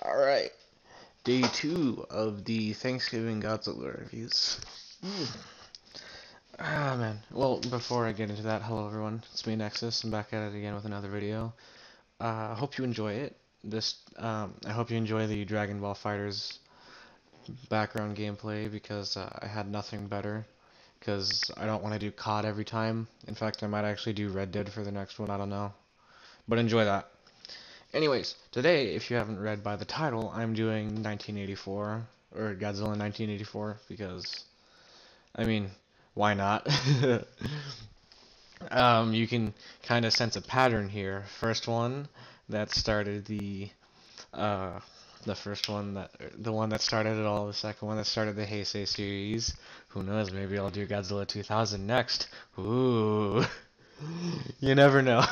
Alright, day 2 of the Thanksgiving Godzilla reviews. Man. Well, before I get into that, hello everyone, it's me Nexus. I'm back at it again with another video. I hope you enjoy it. I hope you enjoy the Dragon Ball Fighters background gameplay because I had nothing better. Because I don't want to do COD every time. In fact, I might actually do Red Dead for the next one, I don't know. But enjoy that. Anyways, today, if you haven't read by the title, I'm doing 1984, or Godzilla 1984, because, I mean, why not? You can kind of sense a pattern here. First one that started the one that started it all, the second one that started the Heisei series. Who knows, maybe I'll do Godzilla 2000 next. Ooh, you never know.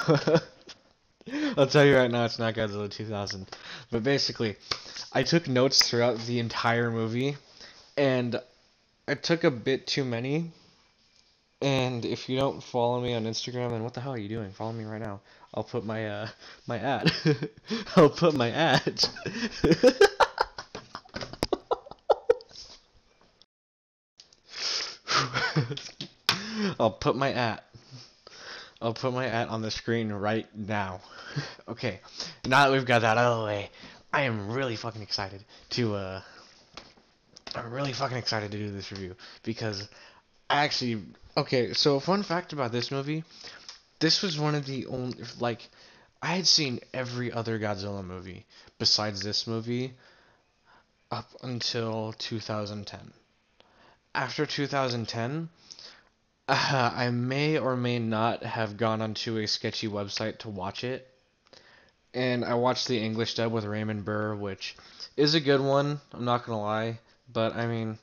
I'll tell you right now, it's not Godzilla 2000. But basically, I took notes throughout the entire movie, and I took a bit too many. And if you don't follow me on Instagram, then what the hell are you doing? Follow me right now. I'll put my ad. I'll put my ad. I'll put my ad. I'll put my ad on the screen right now. Okay, now that we've got that out of the way, I am really fucking excited to do this review because okay, so a fun fact about this movie, this was one of the only, I had seen every other Godzilla movie besides this movie up until 2010. After 2010, I may or may not have gone onto a sketchy website to watch it, and I watched the English dub with Raymond Burr, which is a good one, I'm not gonna lie, but I mean,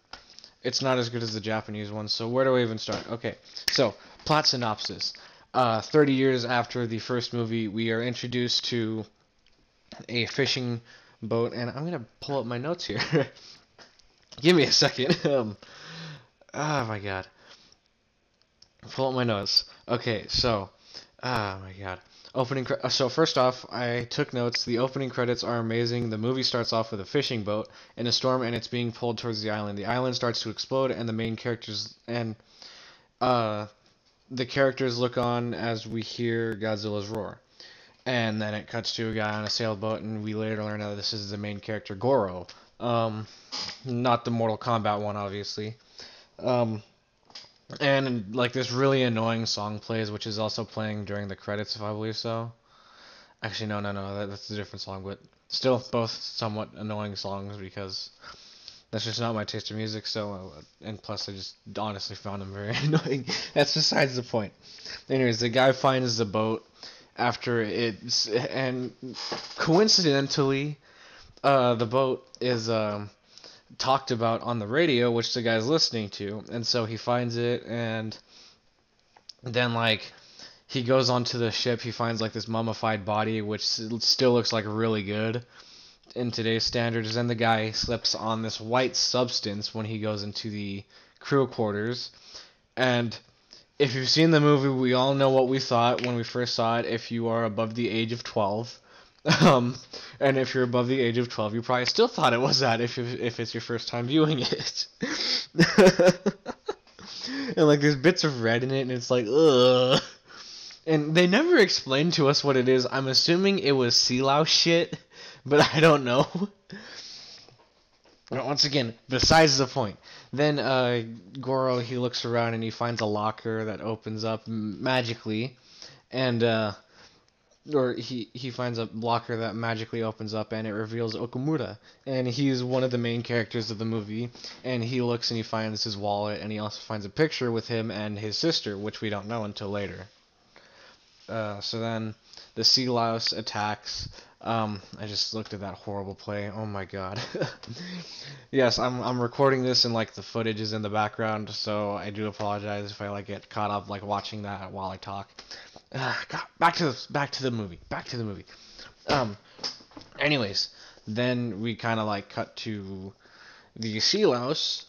it's not as good as the Japanese one, so where do I even start? Okay, so, plot synopsis. 30 years after the first movie, we are introduced to a fishing boat, and I'm gonna pull up my notes here. Give me a second. Oh my god. Pull up my notes. Okay, so, oh my god. So first off, I took notes. The opening credits are amazing. The movie starts off with a fishing boat in a storm, and it's being pulled towards the island. The island starts to explode, and the characters look on as we hear Godzilla's roar. And then it cuts to a guy on a sailboat, and we later learn that this is the main character, Goro. Not the Mortal Kombat one, obviously. And like this really annoying song plays, which is also playing during the credits, if I believe so. Actually, no, that's a different song, but still both somewhat annoying songs because that's just not my taste of music. So, and plus, I just honestly found them very annoying. That's besides the point. Anyways, the guy finds the boat after it's, and coincidentally, the boat is talked about on the radio, which the guy's listening to, and so he finds it, and then he goes onto the ship. He finds this mummified body, which still looks really good in today's standards. And the guy slips on this white substance when he goes into the crew quarters. And if you've seen the movie, we all know what we thought when we first saw it. If you are above the age of 12. And if you're above the age of 12, you probably still thought it was that if it's your first time viewing it. And there's bits of red in it, and it's ugh. And they never explained to us what it is. I'm assuming it was sea louse shit, but I don't know. But once again, besides the point. Then Goro, he looks around and he finds a locker that opens up magically, and or he finds a locker that magically opens up, and it reveals Okamura, and he's one of the main characters of the movie. And he looks and he finds his wallet, and he also finds a picture with him and his sister, which we don't know until later. So then the sea louse attacks. I just looked at that horrible play. Oh my god. Yes, I'm recording this, and the footage is in the background, so I do apologize if I get caught up watching that while I talk. God, back to the movie. Anyways, then we kind of cut to the sea louse,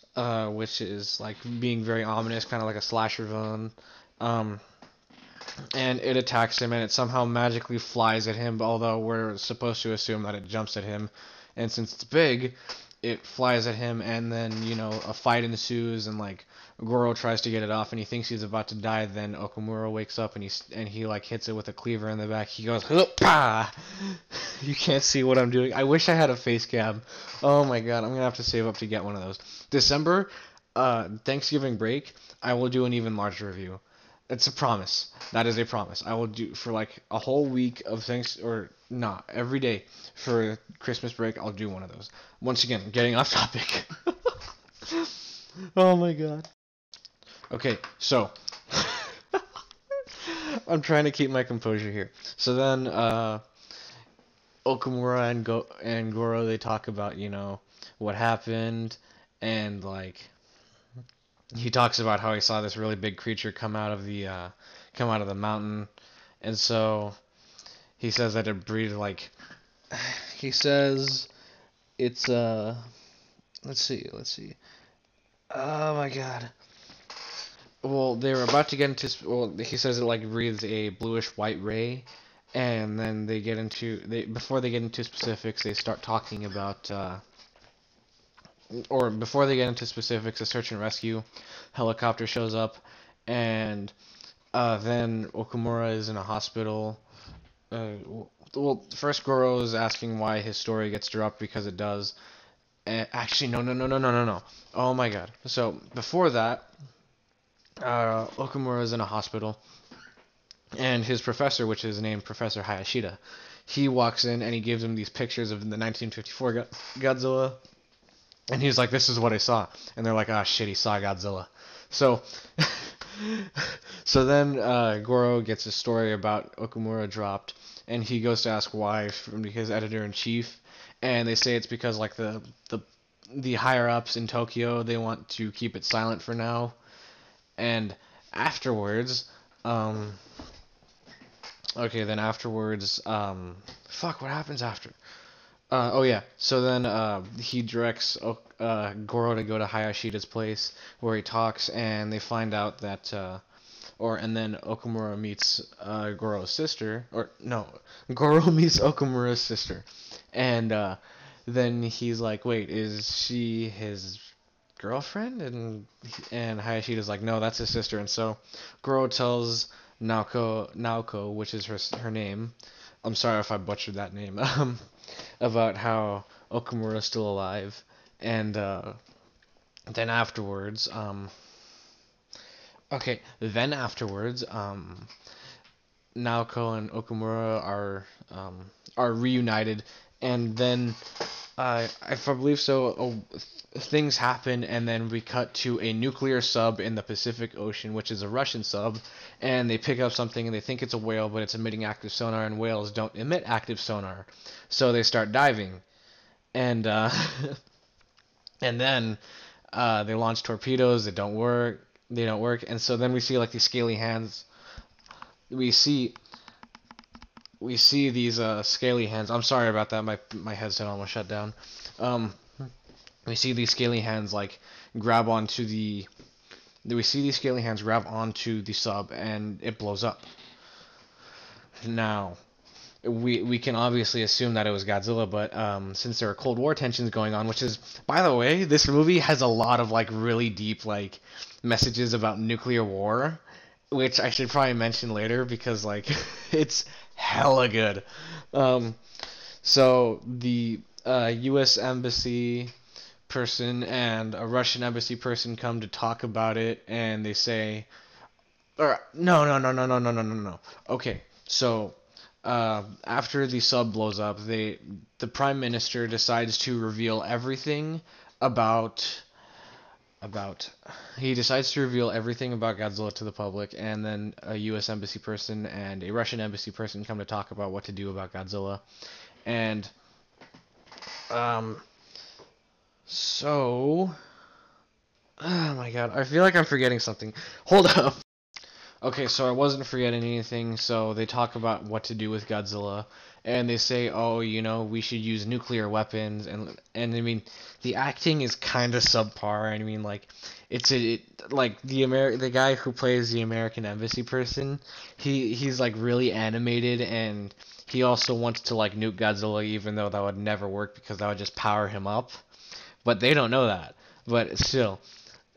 which is being very ominous, kind of like a slasher villain. and it attacks him, and it somehow magically flies at him, although we're supposed to assume that it jumps at him. And since it's big, it flies at him, and then, a fight ensues, and like Goro tries to get it off, and he thinks he's about to die. Then Okumura wakes up, and he like hits it with a cleaver in the back. He goes, "Huppa!" You can't see what I'm doing. I wish I had a face cam. Oh my god, I'm gonna have to save up to get one of those. December, Thanksgiving break, I will do an even larger review. It's a promise. That is a promise. I will do for like a whole week of every day for Christmas break. I'll do one of those. Once again, getting off topic. Oh my god. Okay, so I'm trying to keep my composure here. So then, Okumura and Goro, they talk about what happened, and like he talks about how he saw this really big creature come out of the mountain, and so he says that it breathed like he says it's let's see. Oh my god. Well, they were about to get into. Well, he says it like breathes a bluish white ray, and then before they get into specifics, they start talking about. Or before they get into specifics, a search and rescue helicopter shows up, and then Okumura is in a hospital. Well, first Goro is asking why his story gets dropped because it does. Actually, no. Oh my god. So before that, Okumura is in a hospital, and his professor, which is named Professor Hayashida, he walks in and he gives him these pictures of the 1954 Godzilla. And he's like, "This is what I saw." And they're like, "Ah, shit, he saw Godzilla." So, so then Goro gets a story about Okumura dropped, and he goes to ask why from his editor-in-chief, and they say it's because like the higher ups in Tokyo, they want to keep it silent for now. And afterwards, okay, then afterwards, fuck, what happens after? Oh yeah. So then he directs Goro to go to Hayashida's place where he talks, and they find out that and then Okumura meets Goro's sister, or no, Goro meets Okumura's sister, and then he's like, "Wait, is she his girlfriend?" And Hayashida's like, "No, that's his sister." And so Goro tells Naoko, which is her name. I'm sorry if I butchered that name. About how Okumura is still alive, and then afterwards, Naoko and Okumura are reunited, and then if I believe so, things happen, and then we cut to a nuclear sub in the Pacific Ocean, which is a Russian sub, and they pick up something, and they think it's a whale, but it's emitting active sonar, and whales don't emit active sonar, so they start diving, and and then they launch torpedoes. They don't work, and so then we see like these scaly hands. We see these scaly hands. I'm sorry about that. My headset almost shut down. We see these scaly hands like grab onto the. We see these scaly hands grab onto the sub, and it blows up. Now, we can obviously assume that it was Godzilla, but since there are Cold War tensions going on, which is, by the way, this movie has a lot of like really deep like messages about nuclear war, which I should probably mention later because like it's hella good. So the U.S. embassy person and a Russian embassy person come to talk about it, and they say, or no. Okay, so after the sub blows up, the prime minister decides to reveal everything about he decides to reveal everything about Godzilla to the public, and then a U.S. embassy person and a Russian embassy person come to talk about what to do about Godzilla, and so oh my god, I feel like I'm forgetting something. Hold up. Okay, so I wasn't forgetting anything. So they talk about what to do with Godzilla, and they say, oh, we should use nuclear weapons, and I mean, the acting is kind of subpar. I mean, like, like the guy who plays the American embassy person, he's like really animated, and he also wants to like nuke Godzilla, even though that would never work because that would just power him up. But they don't know that. But still,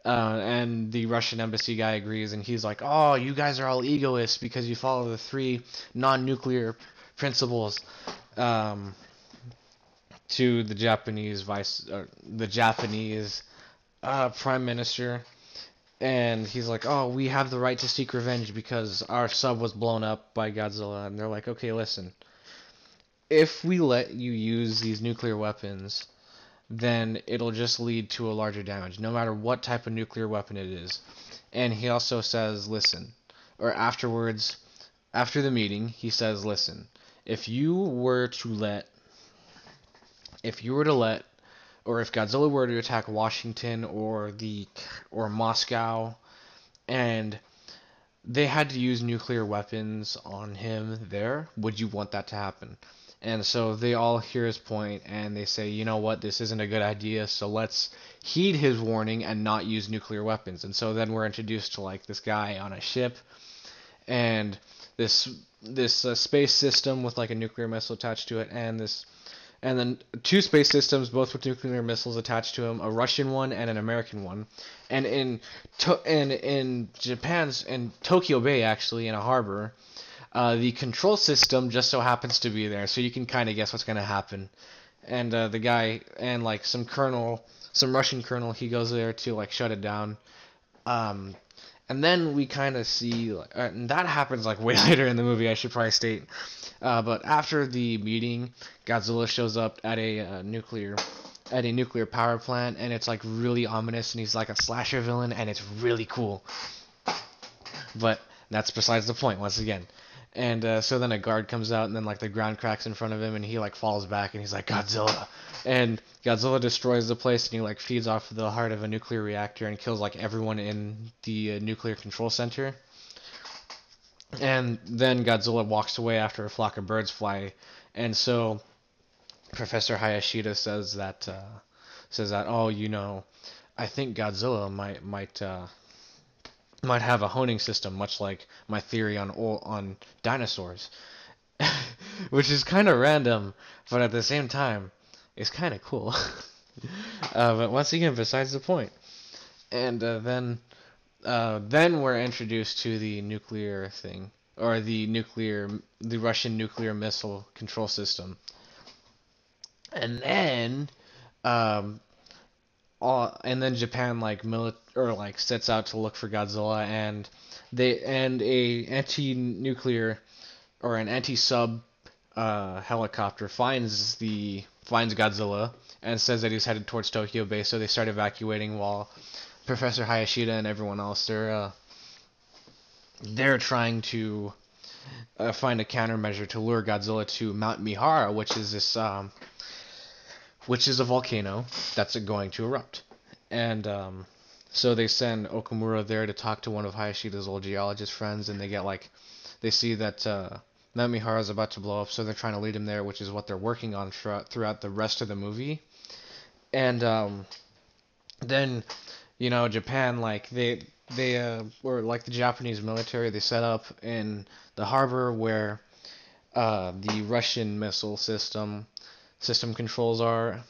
and the Russian embassy guy agrees, and he's like, "Oh, you guys are all egoists because you follow the three non-nuclear principles." Um, to the Japanese prime minister, and he's like, "Oh, we have the right to seek revenge because our sub was blown up by Godzilla." And they're like, "Okay, listen, if we let you use these nuclear weapons, then it'll just lead to a larger damage, no matter what type of nuclear weapon it is." And he also says, listen, or afterwards, after the meeting, he says, listen, if you were to let, or if Godzilla were to attack Washington or Moscow, and they had to use nuclear weapons on him there, would you want that to happen? And so they all hear his point and they say, you know what, this isn't a good idea, so let's heed his warning and not use nuclear weapons. And so then we're introduced to like this guy on a ship and this space system with like a nuclear missile attached to it, and then two space systems, both with nuclear missiles attached to them, a Russian one and an American one. And in Japan's in Tokyo Bay, actually, in a harbor, the control system just so happens to be there, so you can kind of guess what's going to happen. And the guy and like some Russian colonel, he goes there to like shut it down. Um, and then we kind of see, and that happens like way later in the movie, I should probably state. But after the meeting, Godzilla shows up at a nuclear power plant, and it's like really ominous, and he's like a slasher villain, and it's really cool. But that's besides the point, once again. And so then a guard comes out, and then like the ground cracks in front of him, and he like falls back, and he's like, Godzilla. And Godzilla destroys the place, and he like feeds off the heart of a nuclear reactor and kills like everyone in the nuclear control center. And then Godzilla walks away after a flock of birds fly, and so Professor Hayashida says that oh, I think Godzilla might have a honing system, much like my theory on dinosaurs, which is kind of random, but at the same time, it's kind of cool. But once again, besides the point. And then we're introduced to the nuclear thing, or the Russian nuclear missile control system, and then and then Japan sets out to look for Godzilla, and a anti-nuclear or an anti-sub helicopter finds Godzilla and says that he's headed towards Tokyo Bay. So they start evacuating while Professor Hayashida and everyone else they're trying to find a countermeasure to lure Godzilla to Mount Mihara, which is a volcano that's going to erupt. And so they send Okamura there to talk to one of Hayashida's old geologist friends, and they see that Mount Mihara is about to blow up, so they're trying to lead him there, which is what they're working on throughout the rest of the movie. And then, Japan, or like the Japanese military, they set up in the harbor where the Russian missile system controls are,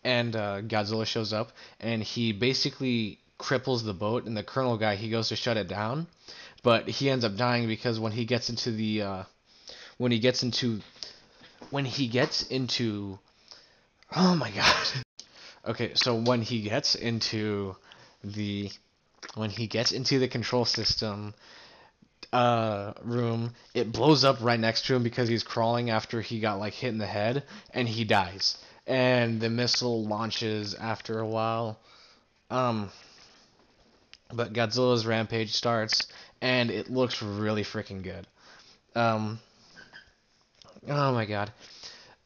and Godzilla shows up, and he basically cripples the boat, and the colonel guy, he goes to shut it down, but he ends up dying because when he gets into oh my god. Okay, so when he gets into the control system room, it blows up right next to him because he's crawling after he got hit in the head, and he dies. And the missile launches after a while. But Godzilla's rampage starts, and it looks really freaking good. Oh my god.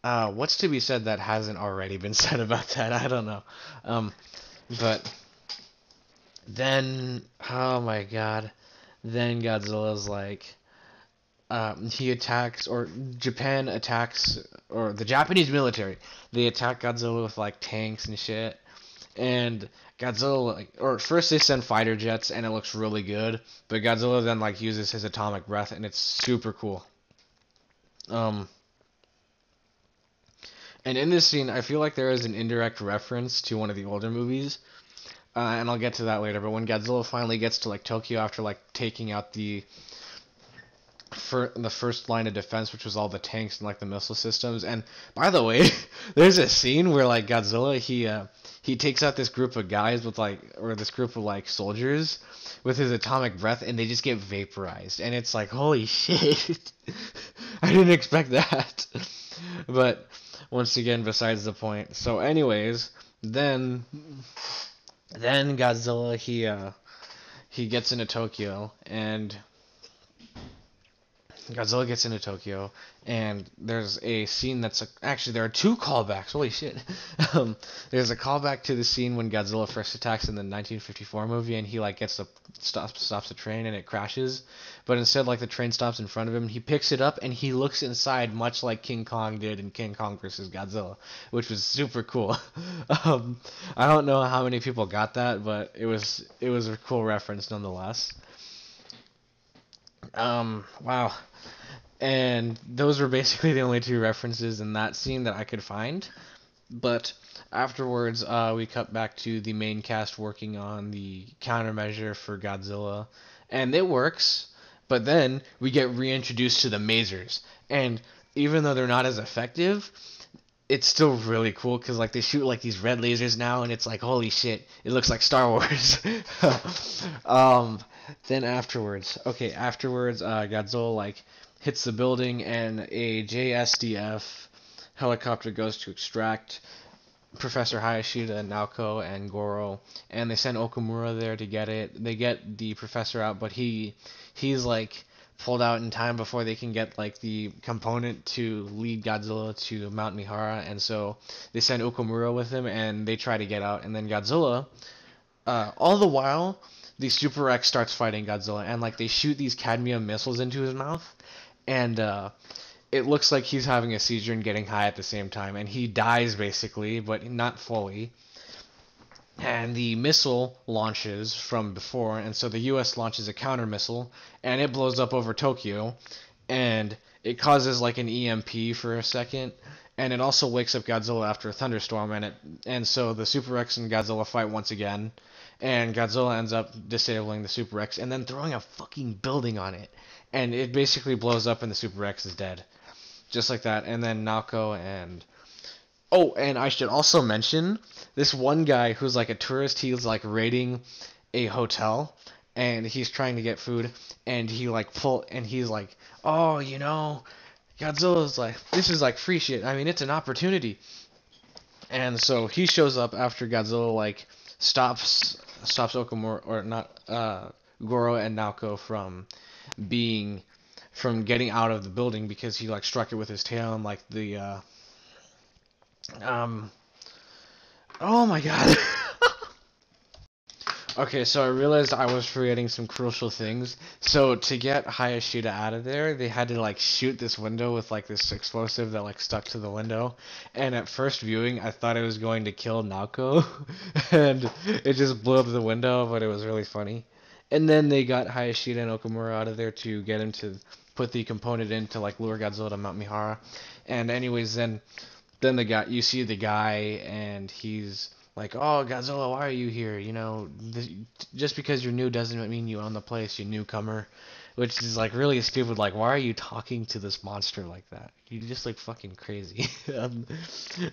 What's to be said that hasn't already been said about that? I don't know. But then, oh my god. Then Godzilla's like, he attacks, or Japan attacks, or the Japanese military. They attack Godzilla with like tanks and shit. And Godzilla, like, or first they send fighter jets, and it looks really good. But Godzilla then like uses his atomic breath, and it's super cool. Um, and in this scene, I feel like there is an indirect reference to one of the older movies, and I'll get to that later. But when Godzilla finally gets to like Tokyo after like taking out the first line of defense, which was all the tanks and like the missile systems. And by the way, there's a scene where like Godzilla he takes out this group of guys with like, or this group of like soldiers with his atomic breath, and they just get vaporized, and it's like, holy shit. I didn't expect that. But once again, besides the point. So anyways, then Godzilla he gets into Tokyo, and Godzilla gets into Tokyo, and there's a scene actually there are two callbacks. Holy shit! There's a callback to the scene when Godzilla first attacks in the 1954 movie, and he like stops the train and it crashes, but instead like the train stops in front of him, he picks it up and he looks inside, much like King Kong did in King Kong vs. Godzilla, which was super cool. I don't know how many people got that, but it was a cool reference nonetheless. Wow. And those were basically the only two references in that scene that I could find. But afterwards, we cut back to the main cast working on the countermeasure for Godzilla. And it works, but then we get reintroduced to the masers. And even though they're not as effective, it's still really cool because like they shoot like these red lasers now, and it's like, holy shit, it looks like Star Wars. Then afterwards, Godzilla like hits the building, and a JSDF helicopter goes to extract Professor Hayashida, Naoko, and Goro, and they send Okamura there to get it. They get the professor out, but he's like pulled out in time before they can get like the component to lead Godzilla to Mount Mihara, and so they send Okamura with him, and they try to get out, and then Godzilla, all the while, the Super X starts fighting Godzilla, and like they shoot these cadmium missiles into his mouth, and it looks like he's having a seizure and getting high at the same time, and he dies basically, but not fully. And the missile launches from before, and so the U.S. launches a counter missile, and it blows up over Tokyo, and it causes like an EMP for a second, and it also wakes up Godzilla after a thunderstorm, and so the Super X and Godzilla fight once again, and Godzilla ends up disabling the Super X and then throwing a fucking building on it, and it basically blows up and the Super X is dead, just like that. And then Naoko and and I should also mention this one guy who's like a tourist. He's like raiding a hotel, and he's trying to get food, and he's like, oh, Godzilla's like, this is like free shit. I mean, it's an opportunity. And so he shows up after Godzilla like stops Okamura, or not, Goro and Naoko from getting out of the building, because he like struck it with his tail, and like the oh my god. Okay, so I realized I was forgetting some crucial things. So to get Hayashida out of there, they had to like shoot this window with like this explosive that like stuck to the window. And at first viewing, I thought it was going to kill Naoko, and it just blew up the window, but it was really funny. And then they got Hayashida and Okamura out of there to get him to put the component in to like lure Godzilla to Mount Mihara. And anyways, then you see the guy, and he's like, oh, Godzilla, why are you here? Just because you're new doesn't mean you own the place, you newcomer. Which is like really stupid. Like, why are you talking to this monster like that? You're just like fucking crazy. But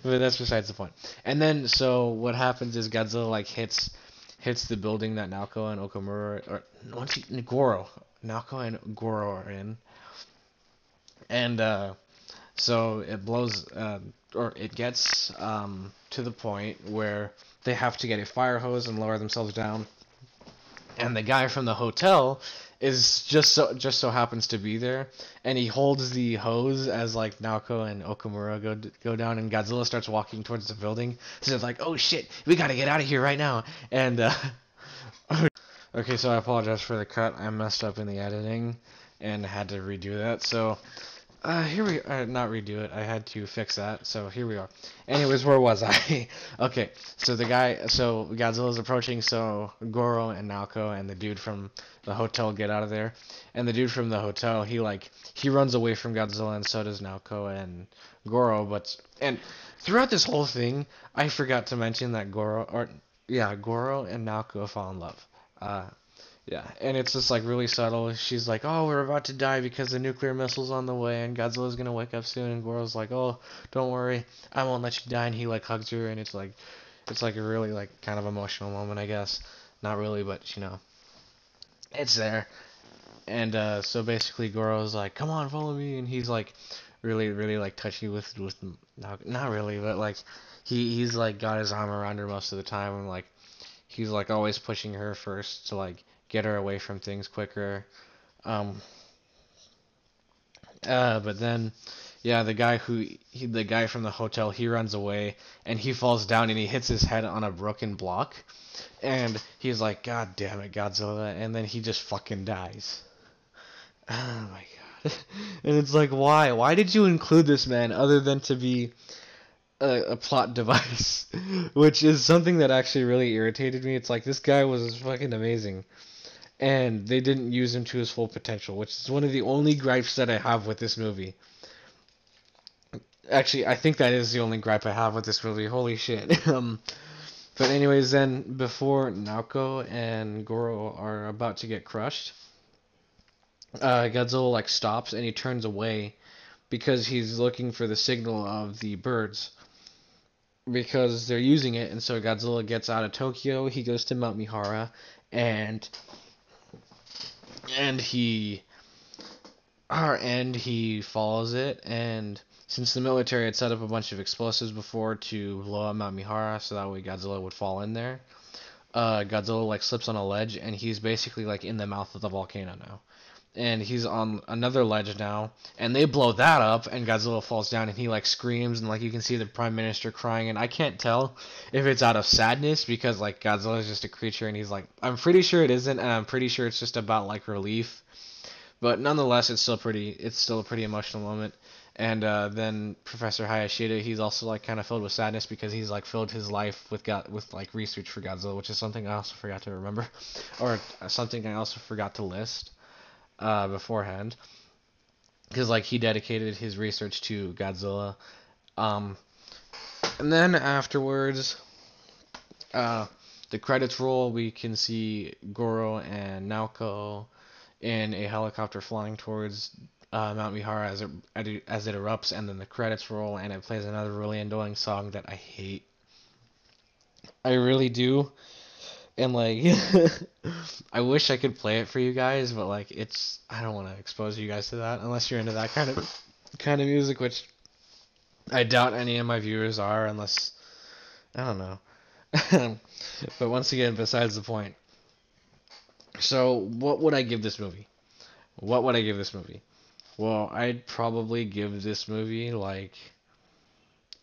that's besides the point. And then, so what happens is Godzilla like hits the building that Naoko and Okamura, or Naoko and Goro are in. And so it blows, or it gets to the point where they have to get a fire hose and lower themselves down. And the guy from the hotel is just so happens to be there, and he holds the hose as like Naoko and Okamura go down, and Godzilla starts walking towards the building. So it's like, oh shit, we gotta get out of here right now. And okay, so I apologize for the cut. I messed up in the editing. and had to redo that. So here we not redo it. I had to fix that. So here we are. Anyways, where was I? Okay, so Godzilla's approaching. So Goro and Naoko and the dude from the hotel get out of there, and the dude from the hotel he runs away from Godzilla, and so does Naoko and Goro. And throughout this whole thing, I forgot to mention that Goro and Naoko fall in love. Uh, yeah, and it's just like really subtle. She's like, "Oh, we're about to die because the nuclear missile's on the way, and Godzilla's gonna wake up soon." And Goro's like, "Oh, don't worry, I won't let you die." And he like hugs her, and it's like a really like kind of emotional moment, I guess. Not really, but it's there. And so basically, Goro's like, "Come on, follow me," and he's like, really like touchy with not really, but like he's like got his arm around her most of the time, and like he's like always pushing her first to like get her away from things quicker. Um, but then, yeah, the guy from the hotel, he runs away and he falls down and he hits his head on a broken block, and he's like, "God damn it, Godzilla!" And then he just fucking dies. Oh my god! And it's like, why? Why did you include this man other than to be a plot device? Which is something that actually really irritated me. It's like this guy was fucking amazing, and they didn't use him to his full potential, which is one of the only gripes that I have with this movie. Actually, I think that is the only gripe I have with this movie. Holy shit. But anyways, then before Naoko and Goro are about to get crushed, Godzilla like stops and he turns away because he's looking for the signal of the birds because they're using it. And so Godzilla gets out of Tokyo. He goes to Mount Mihara, and and he he follows it. And since the military had set up a bunch of explosives before to blow up Mount Mihara, so that way Godzilla would fall in there, Godzilla like slips on a ledge, and he's basically like in the mouth of the volcano now. And he's on another ledge now, and they blow that up, and Godzilla falls down, and he like screams, and like you can see the Prime Minister crying, and I can't tell if it's out of sadness because like Godzilla is just a creature, and he's like, I'm pretty sure it isn't, and I'm pretty sure it's just about like relief, but nonetheless, it's still a pretty emotional moment. And then Professor Hayashida, he's also like kind of filled with sadness because he's like filled his life with like research for Godzilla, which is something I also forgot to remember, or something I also forgot to list beforehand, because like he dedicated his research to Godzilla. Um, and then afterwards, the credits roll. We can see Goro and Naoko in a helicopter flying towards Mount Mihara as it erupts, and then the credits roll, and it plays another really annoying song that I hate. I really do. And like I wish I could play it for you guys, but like I don't want to expose you guys to that unless you're into that kind of music, which I doubt any of my viewers are, unless I don't know. But once again, besides the point. So, what would I give this movie? What would I give this movie? Well, I'd probably give this movie like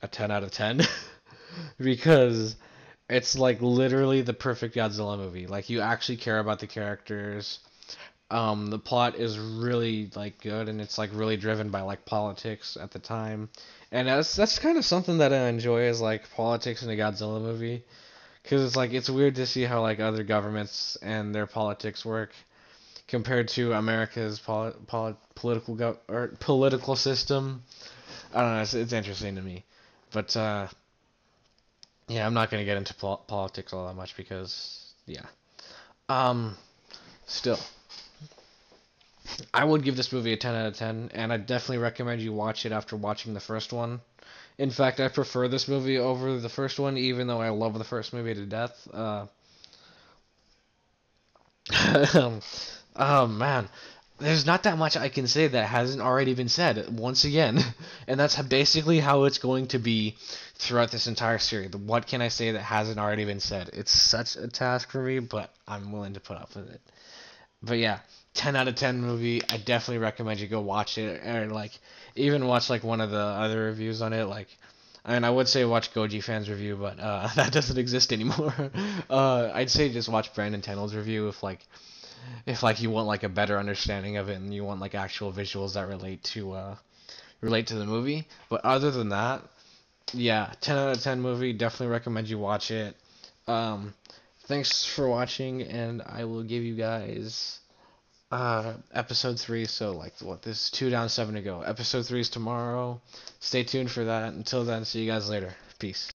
a 10 out of 10 because it's like literally the perfect Godzilla movie. Like you actually care about the characters. The plot is really like good, and it's like really driven by like politics at the time, and that's kind of something that I enjoy is like politics in a Godzilla movie, because it's like it's weird to see how like other governments and their politics work compared to America's political system. I don't know. It's interesting to me, but yeah, I'm not gonna get into politics all that much because yeah. Um, Still, I would give this movie a 10 out of 10, and I definitely recommend you watch it after watching the first one. In fact, I prefer this movie over the first one, even though I love the first movie to death. Oh man, there's not that much I can say that hasn't already been said once again, and that's basically how it's going to be throughout this entire series. What can I say that hasn't already been said? It's such a task for me, but I'm willing to put up with it. But yeah, 10 out of 10 movie. I definitely recommend you go watch it, or like even watch like one of the other reviews on it. Like, I mean, I would say watch Goji Fan's review, but that doesn't exist anymore. I'd say just watch Brandon Tenold's review if like if like you want like a better understanding of it and you want like actual visuals that relate to the movie. But other than that, yeah, 10 out of 10 movie. Definitely recommend you watch it. Um, Thanks for watching, and I will give you guys episode 3. So like what, this is 2 down, 7 to go. Episode 3 is tomorrow. Stay tuned for that. Until then, see you guys later. Peace.